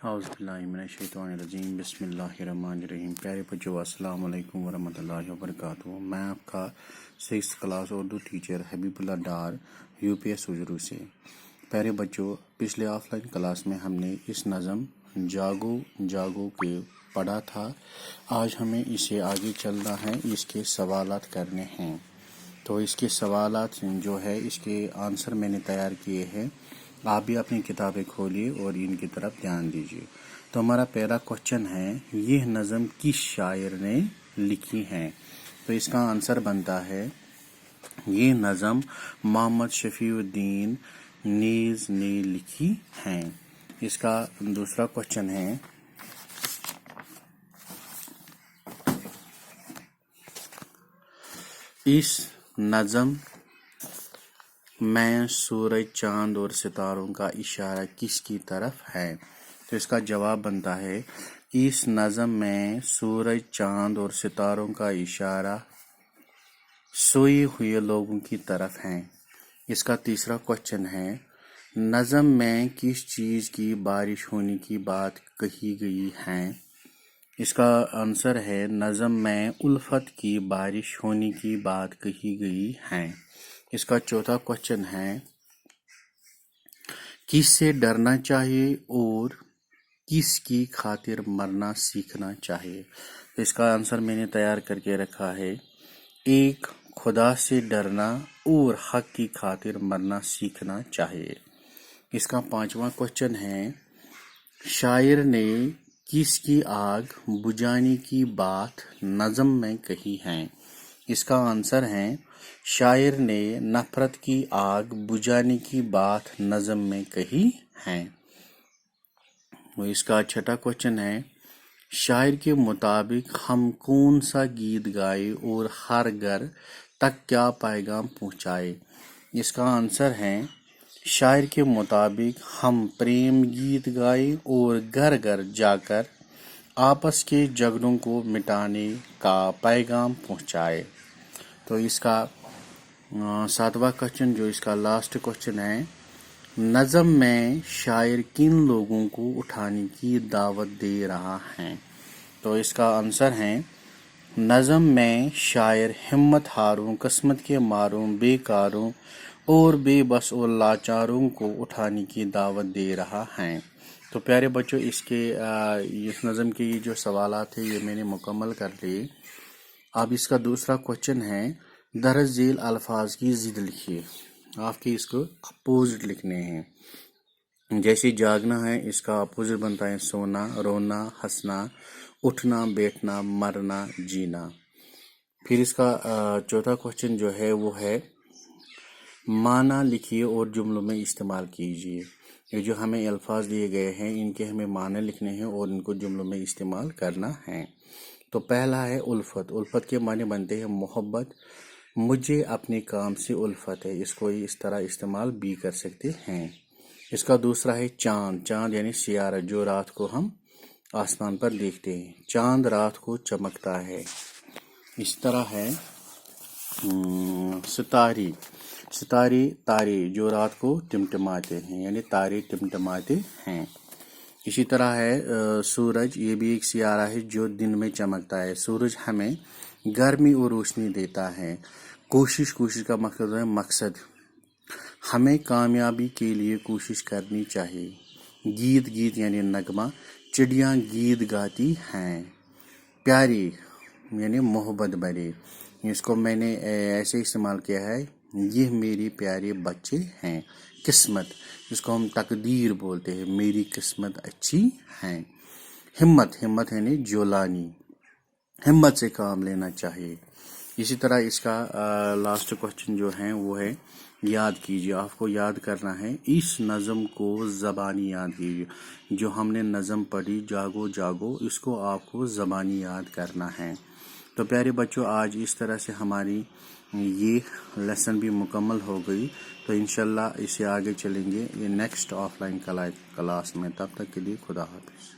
اعوذ باللہ من الشیطان الرجیم بسم اللہ الرحمن الرحیم۔ پیارے بچوں السلام علیکم ورحمۃ اللہ وبرکاتہ۔ میں آپ کا 6th کلاس اردو ٹیچر حبیب اللہ ڈار UPS سوجرو سے۔ پیارے بچوں، پچھلے آف لائن کلاس میں ہم نے اس نظم جاگو جاگو کے پڑھا تھا۔ آج ہمیں اسے آگے چلنا ہے، اس کے سوالات کرنے ہیں۔ تو اس کے سوالات جو ہے اس کے آنسر میں نے تیار کیے ہیں، آپ بھی اپنی کتابیں کھولیے اور ان کی طرف دھیان دیجیے۔ تو ہمارا پہلا کوشچن ہے، یہ نظم کس شاعر نے لکھی ہے؟ تو اس کا آنسر بنتا ہے، یہ نظم محمد شفیع الدین نیز نے لکھی ہے۔ اس کا دوسرا کوشچن ہے، اس نظم میں سورج، چاند اور ستاروں کا اشارہ کس کی طرف ہے؟ تو اس کا جواب بنتا ہے، اس نظم میں سورج، چاند اور ستاروں کا اشارہ سوئے ہوئے لوگوں کی طرف ہے۔ اس کا تیسرا کوشچن ہے، نظم میں کس چیز کی بارش ہونے کی بات کہی گئی ہے؟ اس کا آنسر ہے، نظم میں الفت کی بارش ہونے کی بات کہی گئی ہے۔ اس کا چوتھا کوشچن ہے، کس سے ڈرنا چاہیے اور کس کی خاطر مرنا سیکھنا چاہیے؟ اس کا آنسر میں نے تیار کر کے رکھا ہے، ایک، خدا سے ڈرنا اور حق کی خاطر مرنا سیکھنا چاہیے۔ اس کا پانچواں کوشچن ہے، شاعر نے کس کی آگ بجھانے کی بات نظم میں کہی ہے؟ اس کا آنسر ہے، شاعر نے نفرت کی آگ بجھانے کی بات نظم میں کہی ہے۔ اس کا چھٹا کوشچن ہے، شاعر کے مطابق ہم کون سا گیت گائے اور ہر گھر تک کیا پیغام پہنچائے؟ اس کا آنسر ہے، شاعر کے مطابق ہم پریم گیت گائے اور گھر گھر جا کر آپس کے جھگڑوں کو مٹانے کا پیغام پہنچائے۔ تو اس کا ساتواں کوشچن جو اس کا لاسٹ کوشچن ہے، نظم میں شاعر کن لوگوں کو اٹھانے کی دعوت دے رہا ہے؟ تو اس کا آنسر ہے، نظم میں شاعر ہمت ہاروں، قسمت کے ماروں، بے کاروں اور بے بس اور لاچاروں کو اٹھانے کی دعوت دے رہا ہے۔ تو پیارے بچوں، اس نظم کے یہ جو سوالات ہیں یہ میں نے مکمل کر لیے۔ اب اس کا دوسرا کوشچن ہے، درج ذیل الفاظ کی ضد لکھیے۔ آپ کے اس کو اپوزٹ لکھنے ہیں۔ جیسے جاگنا ہے، اس کا اپوزٹ بنتا ہے سونا، رونا، ہنسنا، اٹھنا، بیٹھنا، مرنا، جینا۔ پھر اس کا چوتھا کوشچن جو ہے وہ ہے، معنی لکھیے اور جملوں میں استعمال کیجیے۔ یہ جو ہمیں الفاظ دیے گئے ہیں ان کے ہمیں معنی لکھنے ہیں اور ان کو جملوں میں استعمال کرنا ہے۔ تو پہلا ہے الفت۔ الفت کے معنی بنتے ہیں محبت، مجھے اپنے کام سے الفت ہے، اس کو اس طرح استعمال بھی کر سکتے ہیں۔ اس کا دوسرا ہے چاند۔ چاند یعنی سیارہ جو رات کو ہم آسمان پر دیکھتے ہیں، چاند رات کو چمکتا ہے۔ اس طرح ہے ستارے۔ ستارے تارے جو رات کو ٹمٹماتے ہیں، یعنی تارے ٹمٹماتے ہیں۔ اسی طرح ہے سورج، یہ بھی ایک سیارہ ہے جو دن میں چمکتا ہے۔ سورج ہمیں گرمی اور روشنی دیتا ہے۔ کوشش کا مقصد ہے مقصد، ہمیں کامیابی کے لیے کوشش کرنی چاہیے۔ گیت یعنی نغمہ، چڑیاں گیت گاتی ہیں۔ پیارے یعنی محبت بھرے، اس کو میں نے ایسے استعمال کیا ہے، یہ میرے پیارے بچے ہیں۔ قسمت، جس کو ہم تقدیر بولتے ہیں، میری قسمت اچھی ہے۔ ہمت یعنی جولانی، ہمت سے کام لینا چاہیے۔ اسی طرح اس کا لاسٹ کوشچن جو ہے وہ ہے، یاد کیجیے۔ آپ کو یاد کرنا ہے، اس نظم کو زبانی یاد کیجیے۔ جو ہم نے نظم پڑھی جاگو جاگو، اس کو آپ کو زبانی یاد کرنا ہے۔ تو پیارے بچوں، آج اس طرح سے ہماری یہ لیسن بھی مکمل ہو گئی۔ تو انشاءاللہ اسے آگے چلیں گے یہ نیکسٹ آف لائن کلاس میں۔ تب تک کے لیے خدا حافظ۔